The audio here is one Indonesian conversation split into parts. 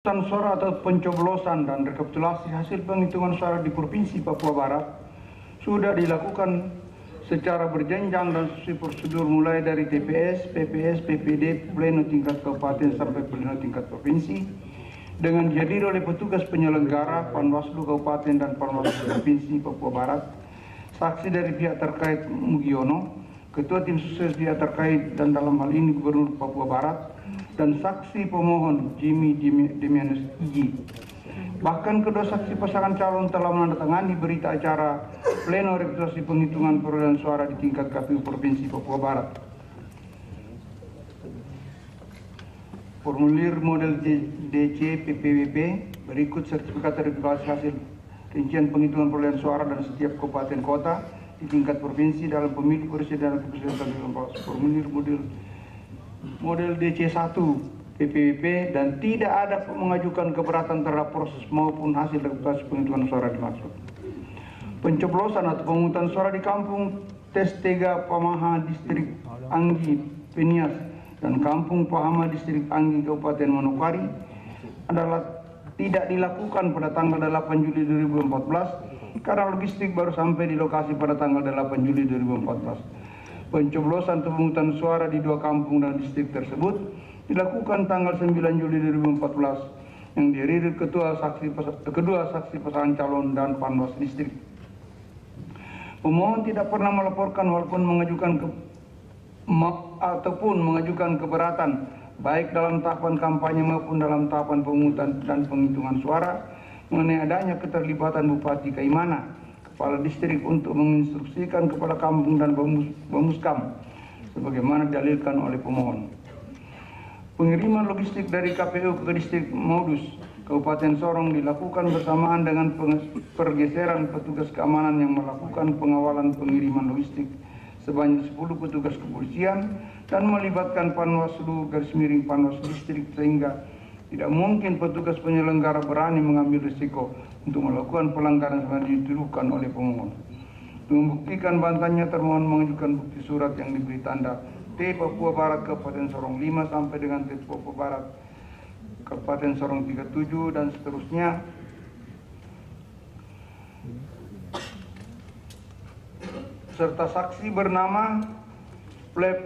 Suara atau pencoblosan dan rekapitulasi hasil penghitungan suara di Provinsi Papua Barat sudah dilakukan secara berjenjang dan sesuai prosedur mulai dari TPS, PPS, PPD, pleno tingkat kabupaten sampai pleno tingkat provinsi dengan dihadiri oleh petugas penyelenggara Panwaslu Kabupaten dan Panwaslu Provinsi Papua Barat, saksi dari pihak terkait Mugiono, Ketua Tim Sukses pihak terkait dan dalam hal ini Gubernur Papua Barat, dan saksi pemohon Jimmy Demianus Iji. Bahkan kedua saksi pasangan calon telah menandatangani berita acara pleno rekapitulasi penghitungan perolehan suara di tingkat KPU Provinsi Papua Barat. Formulir model DC PPWP berikut sertifikat rekapitulasi hasil rincian penghitungan perolehan suara dan setiap kabupaten kota di tingkat provinsi dalam pemilu presiden dan wakil presiden. Formulir model DC1 PPWP dan tidak ada mengajukan keberatan terhadap proses maupun hasil rekapitulasi penghitungan suara dimaksud. Pencoblosan atau pemungutan suara di kampung Testega Pamaha Distrik Anggi Penias dan kampung Pahama Distrik Anggi Kabupaten Manokwari adalah tidak dilakukan pada tanggal 8 Juli 2014 karena logistik baru sampai di lokasi pada tanggal 8 Juli 2014. Pencoblosan atau pemungutan suara di dua kampung dan distrik tersebut dilakukan tanggal 9 Juli 2014 yang dihadiri kedua saksi pasangan calon dan Panwas distrik. Pemohon tidak pernah melaporkan walaupun mengajukan keberatan baik dalam tahapan kampanye maupun dalam tahapan pemungutan dan penghitungan suara mengenai adanya keterlibatan Bupati Kaimana, Kepala Distrik untuk menginstruksikan Kepala Kampung dan Bamuskam sebagaimana didalilkan oleh pemohon. Pengiriman logistik dari KPU ke Distrik Modus Kabupaten Sorong dilakukan bersamaan dengan pergeseran petugas keamanan yang melakukan pengawalan pengiriman logistik sebanyak 10 petugas kepolisian dan melibatkan Panwaslu Panwas Distrik sehingga tidak mungkin petugas penyelenggara berani mengambil risiko untuk melakukan pelanggaran seperti dituduhkan oleh pemohon. Untuk membuktikan bantahannya, termohon mengajukan bukti surat yang diberi tanda T Papua Barat Kabupaten Sorong 5 sampai dengan T Papua Barat Kabupaten Sorong 37 dan seterusnya serta saksi bernama Pleb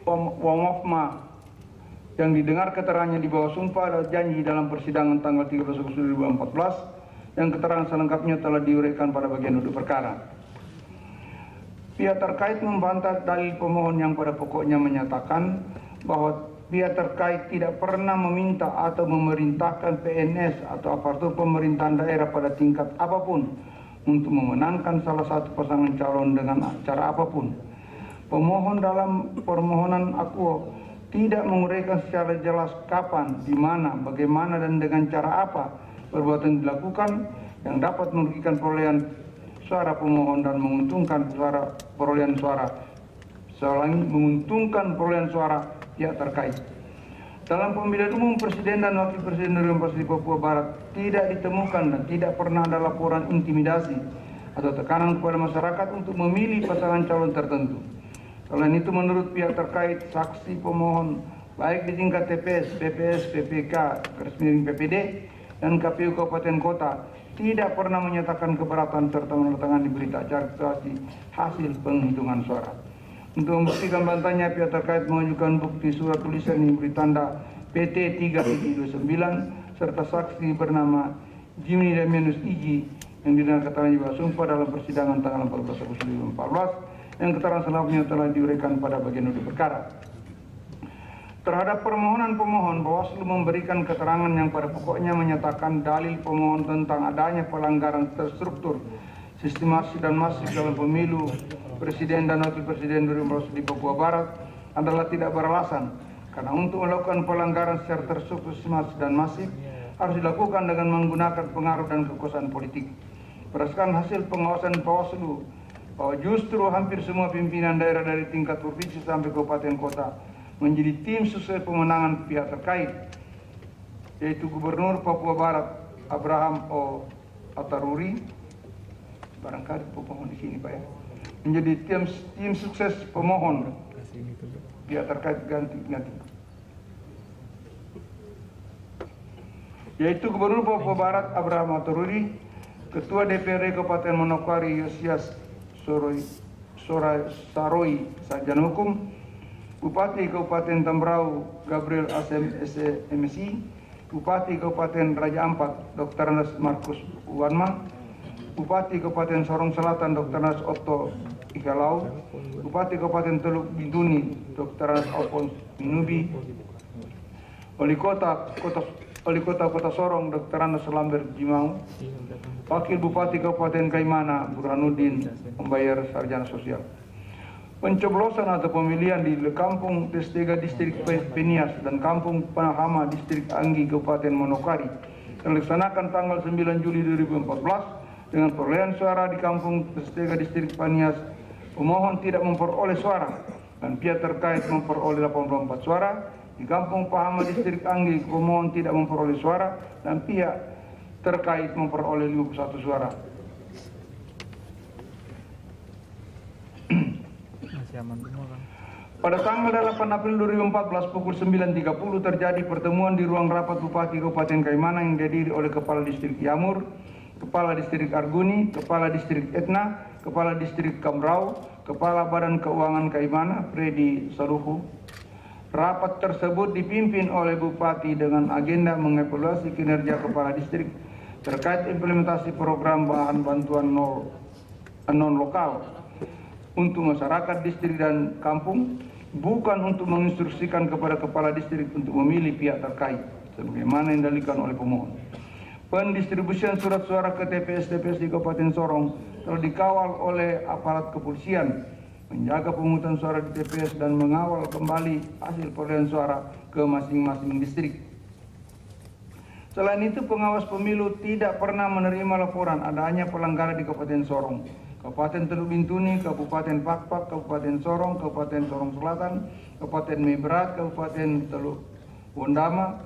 Wongofma yang didengar keterangannya di bawah sumpah dan janji dalam persidangan tanggal 13 Agustus 2014 yang keterangan selengkapnya telah diuraikan pada bagian duduk perkara. Pihak terkait membantah dalil pemohon yang pada pokoknya menyatakan bahwa pihak terkait tidak pernah meminta atau memerintahkan PNS atau aparatur pemerintahan daerah pada tingkat apapun untuk memenangkan salah satu pasangan calon dengan cara apapun. Pemohon dalam permohonan akuo tidak menguraikan secara jelas kapan, di mana, bagaimana, dan dengan cara apa perbuatan dilakukan yang dapat merugikan perolehan suara pemohon dan menguntungkan perolehan suara pihak terkait. Dalam pemilihan umum presiden dan wakil presiden di Papua Barat tidak ditemukan dan tidak pernah ada laporan intimidasi atau tekanan kepada masyarakat untuk memilih pasangan calon tertentu. Selain itu, menurut pihak terkait, saksi pemohon baik di tingkat TPS, PPS, PPK, PPD, dan KPU Kabupaten Kota tidak pernah menyatakan keberatan serta menandatangani berita acara hasil penghitungan suara. Untuk membuktikan bantahnya, pihak terkait mengajukan bukti surat tulisan yang beri tanda PT 329 serta saksi bernama Jimmy Demianus Iji yang didengar keterangan di bawah sumpah dalam persidangan tanggal 14 Agustus 2014 yang keterangan selengkapnya telah diuraikan pada bagian duduk perkara. Terhadap permohonan pemohon, Bawaslu memberikan keterangan yang pada pokoknya menyatakan dalil pemohon tentang adanya pelanggaran terstruktur, sistematis dan masif dalam pemilu presiden dan wakil presiden 2014 di Papua Barat adalah tidak beralasan, karena untuk melakukan pelanggaran secara terstruktur, sistematis dan masif harus dilakukan dengan menggunakan pengaruh dan kekuasaan politik. Berdasarkan hasil pengawasan Bawaslu, bahwa justru hampir semua pimpinan daerah dari tingkat provinsi sampai kabupaten kota menjadi tim sukses pemenangan pihak terkait, yaitu Gubernur Papua Barat Abraham O. Ataruri, barangkali pemohon di sini Pak ya, menjadi tim sukses pemohon pihak terkait ganti. yaitu Gubernur Papua Barat Abraham Atoruri, Ketua DPRD Kabupaten Manokwari Yosias Saroi Sarjana Hukum, Bupati Kabupaten Tambrau Gabriel Asem MSI, Bupati Kabupaten Raja Ampat Dr. Andes Markus Wanma, Bupati Kabupaten Sorong Selatan Dr. Andes Otto Ikalau, Bupati Kabupaten Teluk Bintuni Dr. Andes Alphonse Minubi, Wali Kota Kota Sorong Dr. Andes Lambert Jimau, Wakil Bupati Kabupaten Kaimana Burhanuddin membayar sarjana sosial. Pencoblosan atau pemilihan di Kampung Testega Distrik Penias dan Kampung Panahama Distrik Anggi Kabupaten Manokwari dilaksanakan tanggal 9 Juli 2014 dengan perolehan suara di Kampung Testega Distrik Penias pemohon tidak memperoleh suara dan pihak terkait memperoleh 84 suara. Di Kampung Pahama Distrik Anggi pemohon tidak memperoleh suara dan pihak terkait memperoleh 51 suara. Pada tanggal 8 April 2014 pukul 9.30 terjadi pertemuan di ruang rapat Bupati Kabupaten Kaimana yang dihadiri oleh Kepala Distrik Yamur, Kepala Distrik Arguni, Kepala Distrik Etna, Kepala Distrik Kamrau, Kepala Badan Keuangan Kaimana, Freddy Saruhu. Rapat tersebut dipimpin oleh Bupati dengan agenda mengevaluasi kinerja Kepala Distrik terkait implementasi program bahan bantuan non-lokal untuk masyarakat distrik dan kampung, bukan untuk menginstruksikan kepada Kepala Distrik untuk memilih pihak terkait, sebagaimana yang didalilkan oleh pemohon. Pendistribusian surat suara ke TPS-TPS di Kabupaten Sorong telah dikawal oleh aparat kepolisian, menjaga pemungutan suara di TPS dan mengawal kembali hasil perolehan suara ke masing-masing distrik. Selain itu, pengawas pemilu tidak pernah menerima laporan adanya pelanggaran di Kabupaten Sorong, Kabupaten Teluk Bintuni, Kabupaten Pakpak, Kabupaten Sorong, Kabupaten Sorong Selatan, Kabupaten Mebrat, Kabupaten Teluk Wondama.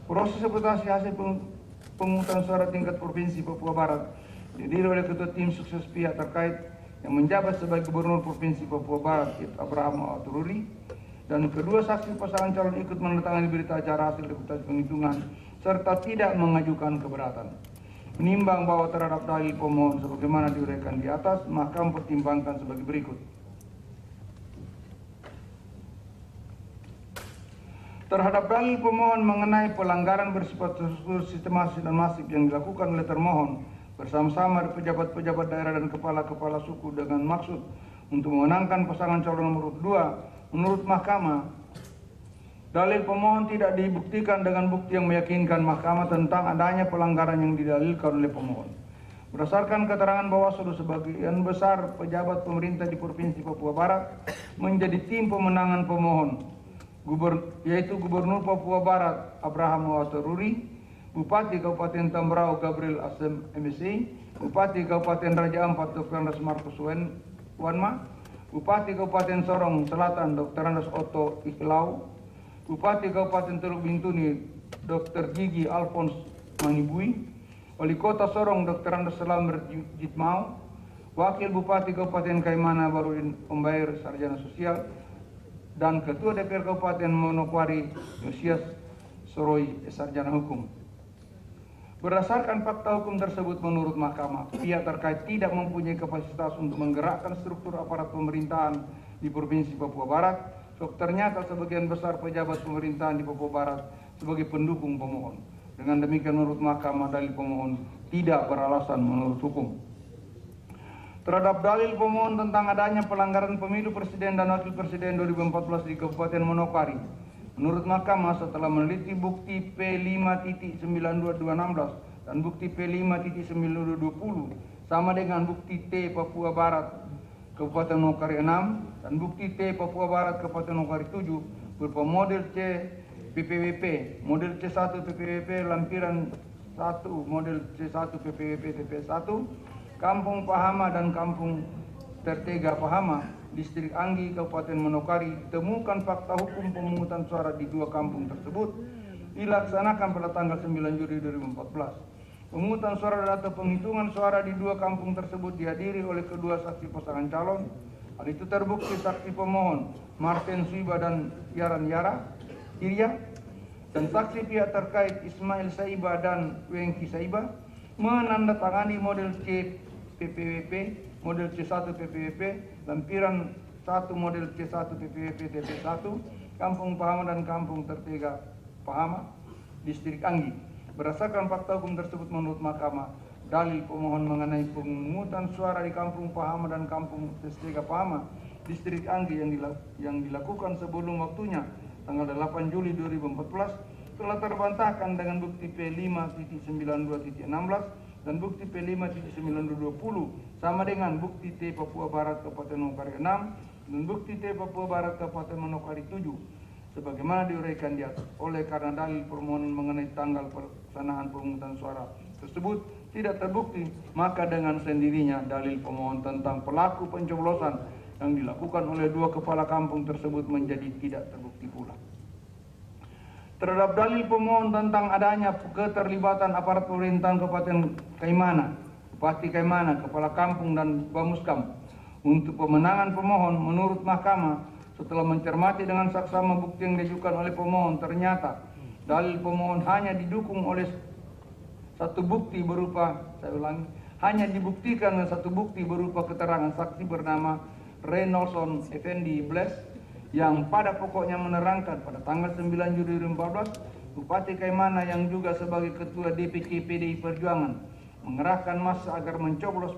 Proses interpretasi hasil pemungutan suara tingkat Provinsi Papua Barat didiri oleh Ketua Tim Sukses pihak terkait yang menjabat sebagai Gubernur Provinsi Papua Barat Abraham Atoruri, dan kedua saksi pasangan calon ikut menandatangani berita acara hasil rekapitulasi penghitungan serta tidak mengajukan keberatan. Menimbang bahwa terhadap dalil pemohon sebagaimana diuraikan di atas, maka mempertimbangkan sebagai berikut. Terhadap dalil pemohon mengenai pelanggaran bersifat sistematis dan masif yang dilakukan oleh termohon bersama-sama pejabat-pejabat daerah dan kepala-kepala suku dengan maksud untuk memenangkan pasangan calon nomor 2, menurut Mahkamah, dalil pemohon tidak dibuktikan dengan bukti yang meyakinkan Mahkamah tentang adanya pelanggaran yang didalilkan oleh pemohon. Berdasarkan keterangan Bawaslu, sebagian besar pejabat pemerintah di Provinsi Papua Barat menjadi tim pemenangan pemohon, yaitu Gubernur Papua Barat Abraham Atoruri, Bupati Kabupaten Tambrau Gabriel Asem MSI, Bupati Kabupaten Raja Ampat Dr. Andes Markus Wanma, Bupati Kabupaten Sorong Selatan Dr. Andes Otto Ikalau, Bupati Kabupaten Teluk Bintuni Dr. Gigi Alphonse Manibui, Wali Kota Sorong Dr. Andes Lambert Jimau, Wakil Bupati Kabupaten Kaimana Barudin membayar sarjana sosial, dan Ketua DPR Kabupaten Manokwari Yosias Saroi sarjana hukum. Berdasarkan fakta hukum tersebut, menurut Mahkamah, pihak terkait tidak mempunyai kapasitas untuk menggerakkan struktur aparat pemerintahan di Provinsi Papua Barat, sebab ternyata sebagian besar pejabat pemerintahan di Papua Barat sebagai pendukung pemohon. Dengan demikian, menurut Mahkamah, dalil pemohon tidak beralasan menurut hukum. Terhadap dalil pemohon tentang adanya pelanggaran pemilu presiden dan wakil presiden 2014 di Kabupaten Manokwari, menurut Mahkamah, setelah meneliti bukti P5.9216 dan bukti P5.9220 sama dengan bukti T Papua Barat Kabupaten Manokwari 6 dan bukti T Papua Barat Kabupaten Manokwari 7 berupa model C PPWP, model C1 PPWP lampiran 1, model C1 PPWP TPS 1, Kampung Pahama dan Kampung Tertega Pahama, Distrik Anggi, Kabupaten Manokwari, temukan fakta hukum pemungutan suara di dua kampung tersebut dilaksanakan pada tanggal 9 Juli 2014. Pemungutan suara atau penghitungan suara di dua kampung tersebut dihadiri oleh kedua saksi pasangan calon. Hal itu terbukti saksi pemohon Martin Suiba dan Yaran Iria dan saksi pihak terkait Ismail Saiba dan Wengki Saiba menandatangani model C PPWP, model C1 PPWP, lampiran 1 model C1 PPWP TP1, Kampung Pahama dan Kampung Tertega Pahama, Distrik Anggi. Berdasarkan fakta hukum tersebut menurut Mahkamah, dalil pemohon mengenai pemungutan suara di Kampung Pahama dan Kampung Tertega Pahama, Distrik Anggi yang dilakukan sebelum waktunya tanggal 8 Juli 2014 telah terbantahkan dengan bukti P5.92.16 dan bukti P5.9220 sama dengan bukti T Papua Barat Kabupaten Manokwari 6 dan bukti T Papua Barat Kabupaten Manokwari 7 sebagaimana diuraikan di atas. Oleh karena dalil permohonan mengenai tanggal pelaksanaan pemungutan suara tersebut tidak terbukti, maka dengan sendirinya dalil pemohon tentang pelaku pencoblosan yang dilakukan oleh 2 kepala kampung tersebut menjadi tidak terbukti pula. Terhadap dalil pemohon tentang adanya keterlibatan aparat pemerintahan Kabupaten Kaimana, Bupati Kaimana, Kepala Kampung dan Bamuskam untuk pemenangan pemohon, menurut Mahkamah setelah mencermati dengan saksama bukti yang diajukan oleh pemohon, ternyata dalil pemohon hanya didukung oleh satu bukti berupa, hanya dibuktikan dengan satu bukti berupa keterangan saksi bernama Reynolson Effendi Bles yang pada pokoknya menerangkan pada tanggal 9 Juli 2014 Bupati Kaimana yang juga sebagai Ketua DPC PDI Perjuangan mengerahkan massa agar mencoblos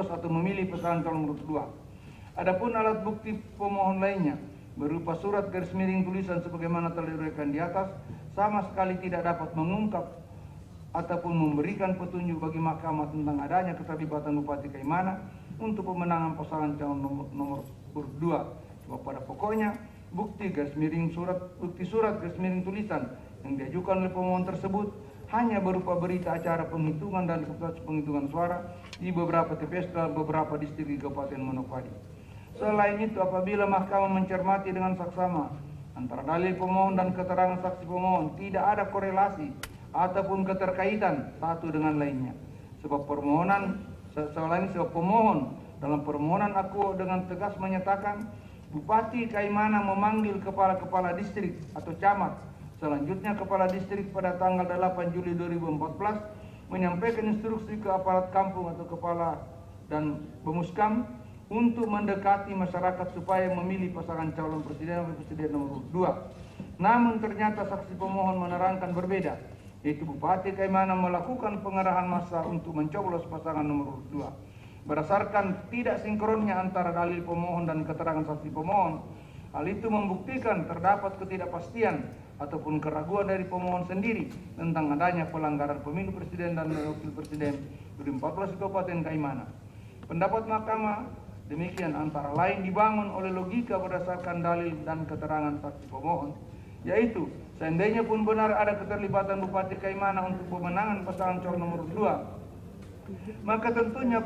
atau memilih pasangan calon nomor 2. Adapun alat bukti pemohon lainnya berupa surat garis miring tulisan sebagaimana telah diuraikan di atas sama sekali tidak dapat mengungkap ataupun memberikan petunjuk bagi Mahkamah tentang adanya keterlibatan Bupati Kaimana untuk pemenangan pasangan calon nomor 2. Sebab pada pokoknya bukti surat garis miring tulisan yang diajukan oleh pemohon tersebut hanya berupa berita acara penghitungan dan rekomendasi penghitungan suara di beberapa TPS dalam beberapa distrik di Kabupaten Manokwari. Selain itu, apabila Mahkamah mencermati dengan saksama antara dalil pemohon dan keterangan saksi pemohon tidak ada korelasi ataupun keterkaitan satu dengan lainnya. Sebab pemohon dalam permohonan aku dengan tegas menyatakan Bupati Kaimana memanggil kepala-kepala distrik atau camat, selanjutnya kepala distrik pada tanggal 8 Juli 2014 menyampaikan instruksi ke aparat kampung atau kepala dan Bamuskam untuk mendekati masyarakat supaya memilih pasangan calon presiden dan presiden nomor 2. Namun ternyata saksi pemohon menerangkan berbeda, yaitu Bupati Kaimana melakukan pengerahan massa untuk mencoblos pasangan nomor 2. Berdasarkan tidak sinkronnya antara dalil pemohon dan keterangan saksi pemohon, hal itu membuktikan terdapat ketidakpastian ataupun keraguan dari pemohon sendiri tentang adanya pelanggaran pemilu presiden dan wakil presiden 2014 di Kabupaten Kaimana. Pendapat Mahkamah demikian antara lain dibangun oleh logika berdasarkan dalil dan keterangan saksi pemohon, yaitu seandainya pun benar ada keterlibatan Bupati Kaimana untuk pemenangan pasangan calon nomor 2, maka tentunya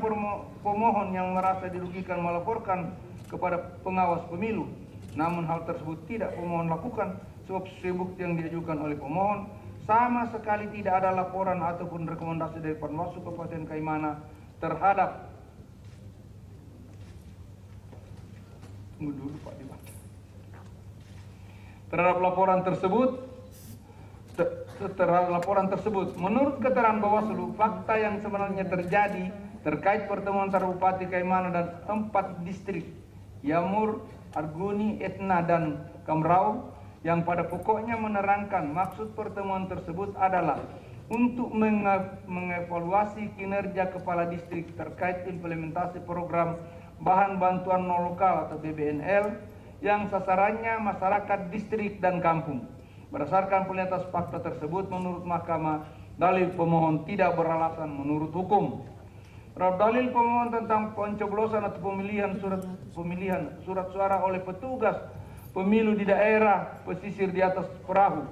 pemohon yang merasa dirugikan melaporkan kepada pengawas pemilu. Namun hal tersebut tidak pemohon lakukan sebab sesuai bukti yang diajukan oleh pemohon sama sekali tidak ada laporan ataupun rekomendasi dari Panwaslu Kabupaten Kaimana terhadap laporan tersebut. Menurut keterangan Bawaslu, fakta yang sebenarnya terjadi terkait pertemuan antara Bupati Kaimana dan 4 distrik Yamur, Arguni, Etna, dan Kamrau yang pada pokoknya menerangkan maksud pertemuan tersebut adalah untuk mengevaluasi kinerja kepala distrik terkait implementasi program bahan bantuan non lokal atau BBNL yang sasarannya masyarakat distrik dan kampung. Berdasarkan penelitian fakta tersebut, menurut Mahkamah, dalil pemohon tidak beralasan menurut hukum. Dalil pemohon tentang pencoblosan atau pemilihan surat suara oleh petugas pemilu di daerah pesisir di atas perahu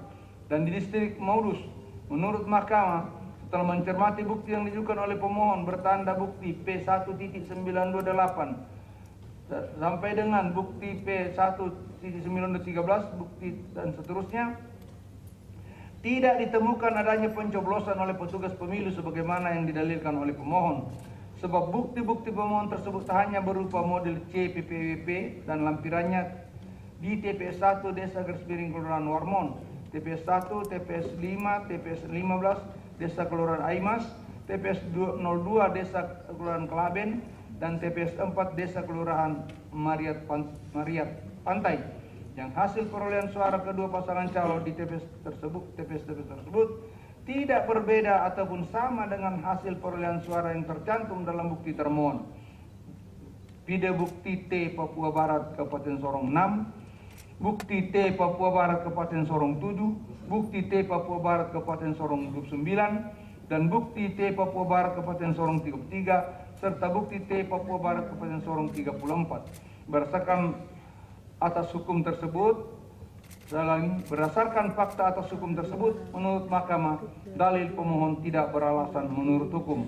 dan di distrik Maulus, menurut Mahkamah, setelah mencermati bukti yang diajukan oleh pemohon bertanda bukti P1.928 sampai dengan bukti P1.913 bukti dan seterusnya, tidak ditemukan adanya pencoblosan oleh petugas pemilu sebagaimana yang didalilkan oleh pemohon. Sebab bukti-bukti pemohon tersebut hanya berupa model C PPWP dan lampirannya di TPS 1 Desa Garis Miring Kelurahan Warmon TPS 1, TPS 5, TPS 15 Desa Kelurahan Aimas, TPS 02 Desa Kelurahan Kelaben, dan TPS 4 Desa Kelurahan Mariat Pantai. Yang hasil perolehan suara kedua pasangan calon di TPS tersebut tidak berbeda ataupun sama dengan hasil perolehan suara yang tercantum dalam bukti termohon. Video bukti T Papua Barat Kabupaten Sorong 6, bukti T Papua Barat Kabupaten Sorong 7, bukti T Papua Barat Kabupaten Sorong 29, dan bukti T Papua Barat Kabupaten Sorong 33, serta bukti T Papua Barat Kabupaten Sorong 34. Berdasarkan fakta atas hukum tersebut, menurut Mahkamah, dalil pemohon tidak beralasan menurut hukum.